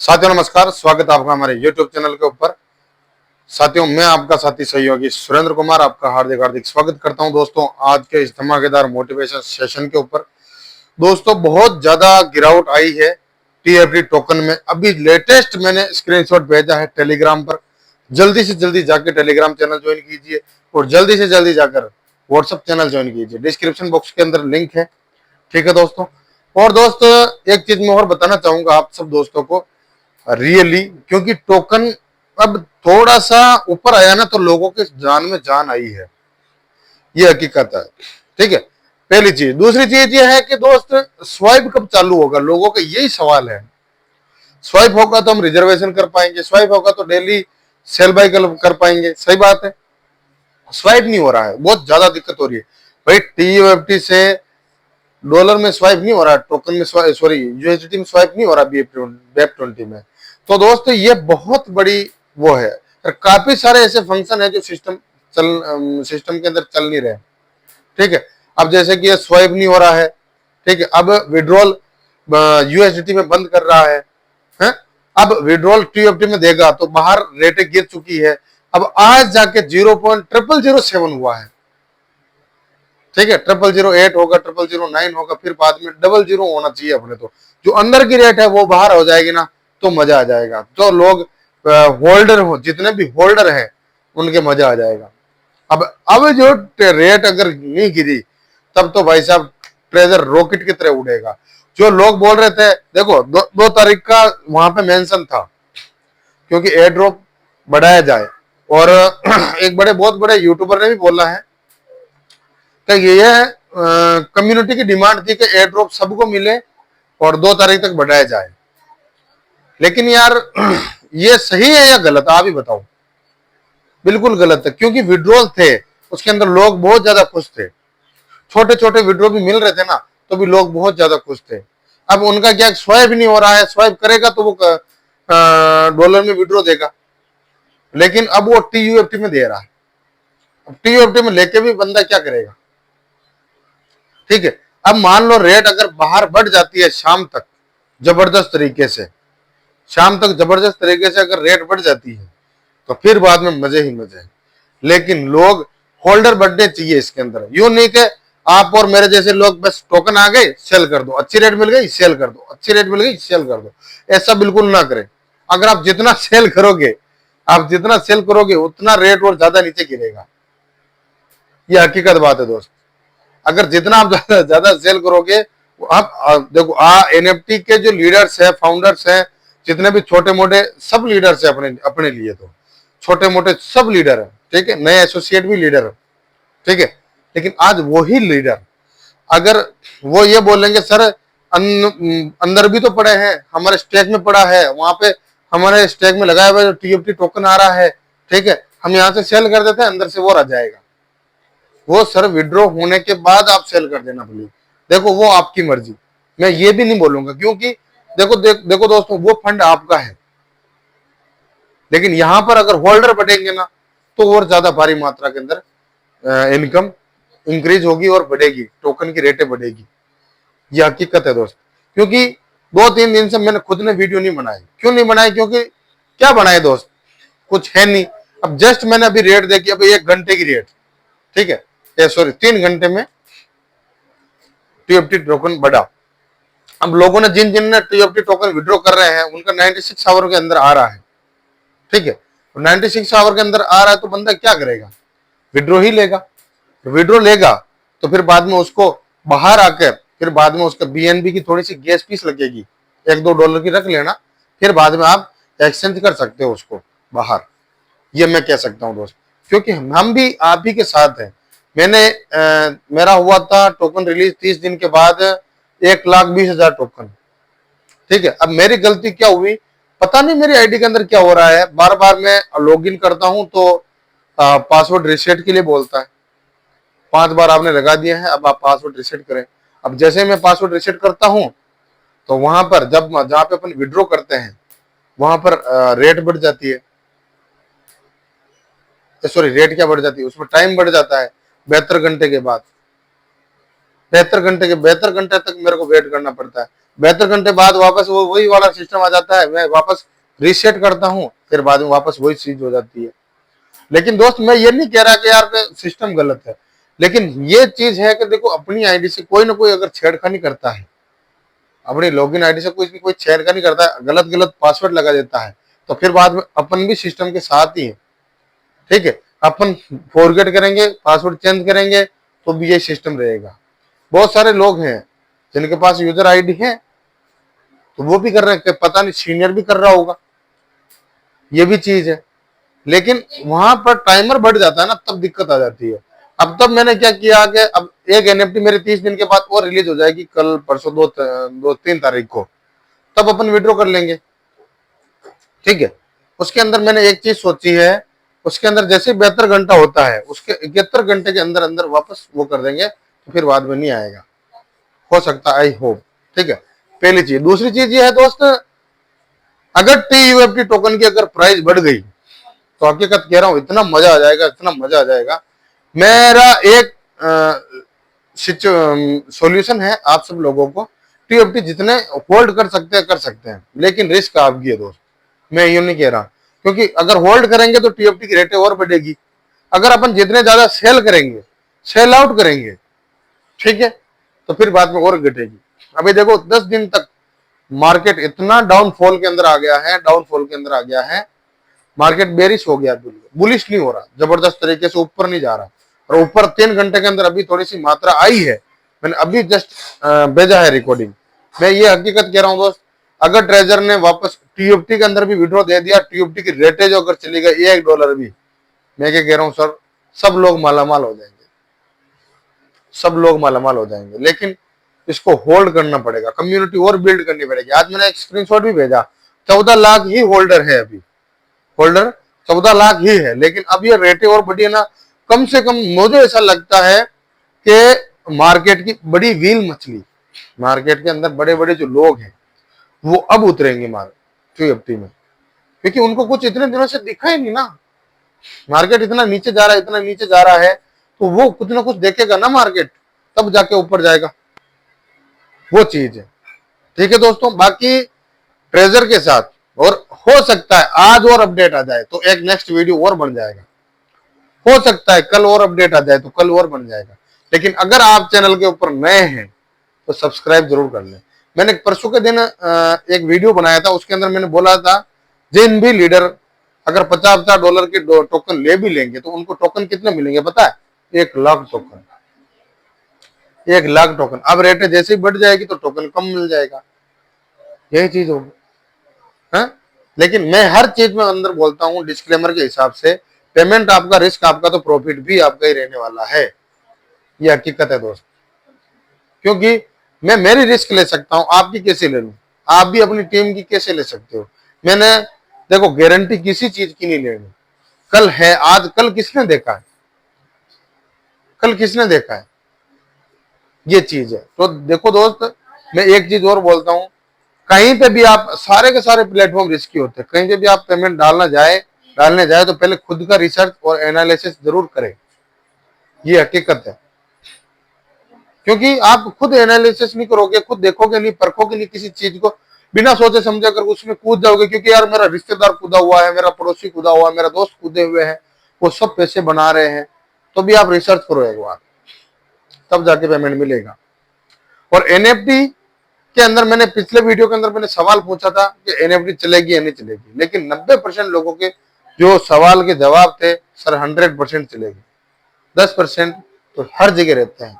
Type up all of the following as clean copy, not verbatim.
साथियों नमस्कार, स्वागत है आपका हमारे YouTube चैनल के ऊपर। साथियों, मैं आपका साथी सहयोगी सुरेंद्र कुमार आपका हार्दिक हार्दिक स्वागत करता हूं दोस्तों आज के इस धमाकेदार मोटिवेशन सेशन के ऊपर। दोस्तों, बहुत ज्यादा गिरावट आई है TFT टोकन में। अभी लेटेस्ट मैंने स्क्रीनशॉट भेजा है टेलीग्राम पर। जल्दी से जल्दी जाकर टेलीग्राम चैनल ज्वाइन कीजिए और जल्दी से जल्दी जाकर व्हाट्सएप चैनल ज्वाइन कीजिए। डिस्क्रिप्शन बॉक्स के अंदर लिंक है, ठीक है दोस्तों। और दोस्त, एक चीज मैं और बताना चाहूंगा आप सब दोस्तों को, रियली क्योंकि टोकन अब थोड़ा सा ऊपर आया ना, तो लोगों के जान में जान आई है, ये हकीकत है, ठीक है। पहली चीज। दूसरी चीज ये है कि दोस्त, स्वाइप कब चालू होगा, लोगों का यही सवाल है। स्वाइप होगा तो हम रिजर्वेशन कर पाएंगे, स्वाइप होगा तो डेली सेल बाय कर पाएंगे। सही बात है, स्वाइप नहीं हो रहा है, बहुत ज्यादा दिक्कत हो रही है भाई। TUFT से डॉलर में स्वाइप नहीं हो रहा, टोकन में सॉरी USDT में स्वाइप नहीं हो रहा BEP20 में। तो दोस्तों, ये बहुत बड़ी वो है। और काफी सारे ऐसे फंक्शन है जो सिस्टम के अंदर चल नहीं रहे, ठीक है। अब जैसे कि ये स्वाइप नहीं हो रहा है, ठीक है। अब विड्रॉल USDT में बंद कर रहा है? अब विड्रॉल TUFT में देगा तो बाहर रेटें गिर चुकी है। अब आज जाके 0.0007 हुआ है, ठीक है। 0008 होगा, 0009 होगा, फिर बाद में 00 होना चाहिए अपने। तो जो अंदर की रेट है वो बाहर हो जाएगी ना, तो मजा आ जाएगा। तो लोग होल्डर हो, जितने भी होल्डर हैं उनके मजा आ जाएगा। अब जो रेट अगर नहीं गिरी, तब तो भाई साहब ट्रेजर रॉकेट की तरह उड़ेगा। जो लोग बोल रहे थे, देखो 2 तारीख का वहां पे मेंशन था, क्योंकि एयर ड्रॉप बढ़ाया जाए। और एक बहुत बड़े यूट्यूबर ने भी बोला है कि ये कम्युनिटी की डिमांड थी कि एयर ड्रॉप सबको मिले और 2 तारीख तक बढ़ाया जाए। लेकिन यार, ये सही है या गलत, आप ही बताओ। बिल्कुल गलत है, क्योंकि विड्रॉल थे, उसके अंदर लोग बहुत ज्यादा खुश थे। छोटे छोटे विड्रॉ भी मिल रहे थे ना, तो भी लोग बहुत ज्यादा खुश थे। अब उनका क्या, स्वाइप नहीं हो रहा है। स्वाइप करेगा तो वो डॉलर में विड्रॉ देगा, लेकिन अब वो TUFT में दे रहा है। अब TUFT में लेके भी बंदा क्या करेगा, ठीक है। अब मान लो रेट अगर बाहर बढ़ जाती है शाम तक जबरदस्त तरीके से, शाम तक जबरदस्त तरीके से अगर रेट बढ़ जाती है, तो फिर बाद में मजे ही मजे हैं। लेकिन लोग होल्डर बढ़ने चाहिए इसके अंदर। यूं नहीं कि आप और मेरे जैसे लोग बस टोकन आ गए सेल कर दो, अच्छी रेट मिल गई सेल कर दो, अच्छी रेट मिल गई सेल कर दो। ऐसा बिल्कुल ना करें। अगर आप जितना सेल करोगे, उतना रेट और ज्यादा नीचे गिरेगा। ये हकीकत बात है दोस्त। अगर जितना आप ज्यादा सेल करोगे, आप देखो NFT के जो लीडर्स है, फाउंडर्स हैं, जितने भी छोटे मोटे सब लीडर्स है अपने अपने लिए, तो छोटे मोटे सब लीडर है, ठीक है। नए एसोसिएट भी लीडर है, ठीक है। लेकिन आज वही लीडर अगर वो ये बोलेंगे, सर अंदर भी तो पड़े हैं, हमारे स्टेक में पड़ा है, वहां पे हमारे स्टेक में लगाया हुआ जो TFT टोकन आ रहा है, ठीक है, हम यहाँ से सेल कर देते हैं, अंदर से वो रह जाएगा। वो सर विड्रॉ होने के बाद आप सेल कर देना प्लीज। देखो, वो आपकी मर्जी, मैं ये भी नहीं बोलूंगा, क्योंकि देखो दोस्तों, वो फंड आपका है। लेकिन यहां पर अगर होल्डर बढ़ेंगे ना, तो और ज्यादा भारी मात्रा के अंदर इनकम इंक्रीज होगी और बढ़ेगी, टोकन की रेटें बढ़ेगी। ये हकीकत है दोस्त। क्योंकि 2-3 दिन से मैंने खुद ने वीडियो नहीं बनाई। क्यों नहीं बनाई? क्योंकि क्या बनाए दोस्त, कुछ है नहीं। अब जस्ट मैंने अभी रेट देखी, अभी 1 घंटे की रेट, ठीक है, सॉरी 3 घंटे में TFT टोकन बढ़ा। अब लोगों ने जिन जिन ने TFT टोकन विड्रॉ कर रहे हैं, उनका 96 आवर के अंदर आ रहा है, ठीक है। 96 आवर के अंदर आ रहा है, तो बंदा क्या करेगा, विड्रॉ ही लेगा। विड्रॉ लेगा तो फिर बाद में उसको बाहर आकर, फिर बाद में उसका BNB की थोड़ी सी गैस फीस लगेगी, $1-2 की रख लेना, फिर बाद में आप एक्सचेंज कर सकते हो उसको बाहर। ये मैं कह सकता हूं दोस्त, क्योंकि हम भी आप ही के साथ हैं। मेरा हुआ था टोकन रिलीज 30 दिन के बाद 1,20,000 टोकन, ठीक है। अब मेरी गलती क्या हुई, पता नहीं मेरी आईडी के अंदर क्या हो रहा है, बार बार मैं लॉगिन करता हूं तो पासवर्ड रिसेट के लिए बोलता है। 5 बार आपने लगा दिया है, अब आप पासवर्ड रिसेट करें। अब जैसे मैं पासवर्ड रिसेट करता हूं, तो वहां पर जहां पे अपन विड्रॉ करते हैं, वहां पर रेट बढ़ जाती है, सॉरी रेट क्या बढ़ जाती है, उसमें टाइम बढ़ जाता है 72 घंटे के बाद। 72 घंटे तक मेरे को वेट करना पड़ता है। 72 घंटे बाद वापस वो वही वाला सिस्टम आ जाता है, मैं वापस रीसेट करता हूँ, फिर बाद में वापस वही चीज हो जाती है। लेकिन दोस्त मैं ये नहीं कह रहा कि यार सिस्टम गलत है, लेकिन ये चीज है कि देखो अपनी आईडी से कोई ना कोई अगर छेड़खानी करता है, अपनी लॉगिन आईडी से कोई छेड़खानी करता है, गलत गलत पासवर्ड लगा देता है, तो फिर बाद में अपन भी सिस्टम के साथ ही है। ठीक है, अपन फॉरगेट करेंगे, पासवर्ड चेंज करेंगे तो भी ये सिस्टम रहेगा। बहुत सारे लोग हैं जिनके पास यूजर आईडी है तो वो भी कर रहे हैं, पता नहीं सीनियर भी कर रहा होगा, ये भी चीज है। लेकिन वहां पर टाइमर बढ़ जाता है ना, तब दिक्कत आ जाती है। अब तब मैंने क्या किया कि अब एक एनएफटी मेरे 30 दिन के बाद और रिलीज हो जाएगी, कल परसों 2-3 तारीख को, तब अपन विड्रॉ कर लेंगे। ठीक है, उसके अंदर मैंने एक चीज सोची है, उसके अंदर जैसे 72 घंटा होता है उसके 71 घंटे के अंदर अंदर वापस वो कर देंगे, तो फिर बाद में नहीं आएगा, हो सकता आई होप। ठीक है, पहली चीज। दूसरी चीज ये है दोस्त, अगर TUFT टोकन की अगर प्राइस बढ़ गई तो हकीकत कह रहा हूं इतना मजा आ जाएगा, इतना मजा आ जाएगा। मेरा एक सॉल्यूशन है आप सब लोगों को, TUFT जितने होल्ड कर सकते हैं, लेकिन रिस्क आपकी है दोस्त, मैं यूं नहीं कह रहा, क्योंकि अगर होल्ड करेंगे तो TUFT की रेटें और बढ़ेगी। अगर अपन जितने ज्यादा सेल करेंगे, सेल आउट करेंगे, ठीक है, तो फिर बाद में और घटेगी। अभी देखो 10 दिन तक मार्केट इतना डाउनफॉल के अंदर आ गया है, डाउनफॉल के अंदर आ गया है, मार्केट बेरिश हो गया, बुलिश नहीं हो रहा, जबरदस्त तरीके से ऊपर नहीं जा रहा। और ऊपर 3 घंटे के अंदर अभी थोड़ी सी मात्रा आई है, मैंने अभी जस्ट भेजा है रिकॉर्डिंग। मैं ये हकीकत कह रहा हूं दोस्त, अगर ट्रेजर ने वापस TUFT के अंदर भी विड्रॉ दे दिया, TUFT की रेटें जो अगर चली गई $1 भी, मैं क्या कह रहा हूं सर, सब लोग मालामाल हो जाएंगे, सब लोग मालामाल हो जाएंगे। लेकिन इसको होल्ड करना पड़ेगा, कम्युनिटी और बिल्ड करनी पड़ेगी। आज मैंने एक स्क्रीनशॉट भी भेजा, 14 लाख ही होल्डर है अभी, होल्डर 14 लाख ही है। लेकिन अब ये रेटें और बढ़ी है ना, कम से कम मुझे ऐसा लगता है कि मार्केट की बड़ी व्हील मछली, मार्केट के अंदर बड़े बड़े जो लोग हैं वो अब उतरेंगे TUFT में, क्योंकि उनको कुछ इतने दिनों से दिखा ही नहीं ना, मार्केट इतना नीचे जा रहा है, इतना नीचे जा रहा है, तो वो कुछ ना कुछ देखेगा ना मार्केट, तब जाके ऊपर जाएगा, वो चीज है। ठीक है दोस्तों, बाकी ट्रेजर के साथ, और हो सकता है आज और अपडेट आ जाए तो एक नेक्स्ट वीडियो और बन जाएगा, हो सकता है कल और अपडेट आ जाए तो कल और बन जाएगा। लेकिन अगर आप चैनल के ऊपर नए हैं तो सब्सक्राइब जरूर कर लें। मैंने परसों के दिन एक वीडियो बनाया था, उसके अंदर मैंने बोला था जिन भी लीडर अगर $50 के टोकन ले भी लेंगे तो उनको टोकन कितने मिलेंगे पता है? 1 लाख टोकन, 1 लाख टोकन। अब रेट जैसे ही बढ़ जाएगी तो टोकन कम मिल जाएगा, यही चीज होगी। है? लेकिन मैं हर चीज में अंदर बोलता हूं डिस्क्लेमर के हिसाब से, पेमेंट आपका, रिस्क आपका, तो प्रॉफिट भी आपका ही रहने वाला है, ये हकीकत है दोस्त। क्योंकि मैं मेरी रिस्क ले सकता हूं, आपकी कैसे ले लूं? आप भी अपनी टीम की कैसे ले सकते हो? मैंने देखो गारंटी किसी चीज की नहीं लेनी, कल है आज, कल किसने देखा है, कल किसने देखा है, ये चीज है। तो देखो दोस्त, मैं एक चीज और बोलता हूं, कहीं पे भी आप, सारे के सारे प्लेटफॉर्म रिस्की होते हैं, कहीं पे भी आप पेमेंट डालने जाए तो पहले खुद का रिसर्च और एनालिसिस जरूर करें, ये हकीकत है। क्योंकि आप खुद एनालिसिस नहीं करोगे, खुद देखोगे नहीं, परखोगे नहीं किसी चीज को, बिना सोचे समझे अगर उसमें कूद जाओगे, क्योंकि यार मेरा रिश्तेदार कूदा हुआ है, मेरा पड़ोसी कूदा हुआ है, मेरा दोस्त कूदे हुए हैं, वो सब पैसे बना रहे हैं, तो भी आप रिसर्च करो एक बार, तब जाके पेमेंट मिलेगा। और NFT के अंदर मैंने पिछले वीडियो के अंदर मैंने सवाल पूछा था कि NFT चलेगी या नहीं चलेगी, लेकिन 90% लोगों के जो सवाल के जवाब थे, सर 100% चलेगी, 10% तो हर जगह रहते हैं,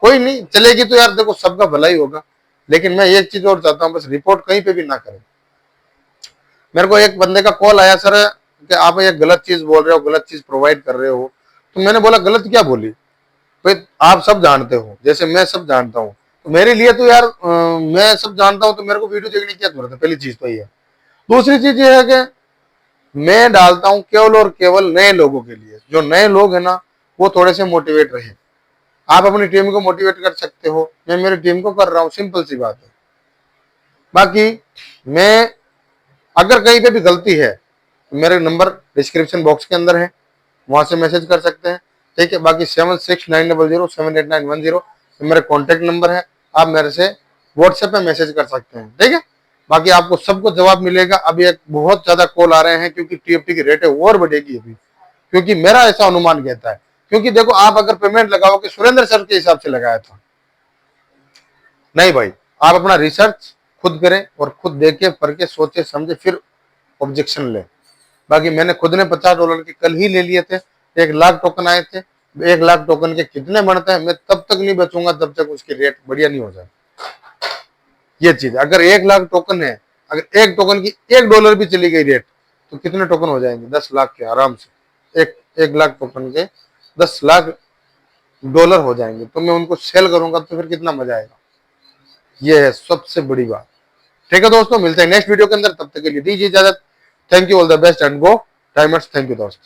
कोई नहीं चलेगी तो यार देखो सबका भला ही होगा। लेकिन मैं एक चीज और चाहता हूं, बस रिपोर्ट कहीं पे भी ना करें। मेरे को एक बंदे का कॉल आया, सर कि आप ये गलत चीज बोल रहे हो, गलत चीज प्रोवाइड कर रहे हो। तो मैंने बोला गलत क्या बोली भाई, आप सब जानते हो जैसे मैं सब जानता हूँ, तो मेरे लिए तो यार मैं सब जानता हूं तो मेरे को वीडियो देखने की क्या जरूरत है, पहली चीज तो ये है। दूसरी चीज ये है कि मैं डालता हूं केवल और केवल नए लोगों के लिए, जो नए लोग हैं ना वो थोड़े से मोटिवेट रहे। आप अपनी टीम को मोटिवेट कर सकते हो, मैं मेरी टीम को कर रहा हूं, सिंपल सी बात है। बाकी मैं अगर कहीं पे भी गलती है तो मेरे नंबर डिस्क्रिप्शन बॉक्स के अंदर है, वहां से मैसेज कर सकते हैं। ठीक है, बाकी 7690078910 मेरे कॉन्टेक्ट नंबर है, आप मेरे से व्हाट्सएप पे मैसेज कर सकते हैं, ठीक है। बाकी आपको सबको जवाब मिलेगा। अभी एक बहुत ज्यादा कॉल आ रहे हैं क्योंकि टीएफटी की रेट और बढ़ेगी अभी, क्योंकि मेरा ऐसा अनुमान कहता है। क्योंकि देखो, आप अगर पेमेंट लगाओगे सुरेंद्र सर के हिसाब से लगाया था, नहीं भाई, आप अपना रिसर्च खुद करें और खुद देखे पढ़ सोचे समझे फिर ऑब्जेक्शन ले। बाकी मैंने खुद ने $50 के कल ही ले लिए थे, 1 लाख टोकन आए थे। 1 लाख टोकन के कितने बनते हैं, मैं तब तक नहीं बचूंगा जब तक उसकी रेट बढ़िया नहीं हो जाए। ये चीज, अगर 1 लाख टोकन है, अगर एक टोकन की $1 भी चली गई रेट, तो कितने टोकन हो जाएंगे? 10 लाख के आराम से। एक लाख टोकन के $10 लाख हो जाएंगे, तो मैं उनको सेल करूंगा तो फिर कितना मजा आएगा। ये है सबसे बड़ी बात। ठीक है दोस्तों, मिलते हैं नेक्स्ट वीडियो के अंदर, तब तक के लिए दीजिए इजाजत। Thank you, all the best and go diamonds. Thank you दोस्त।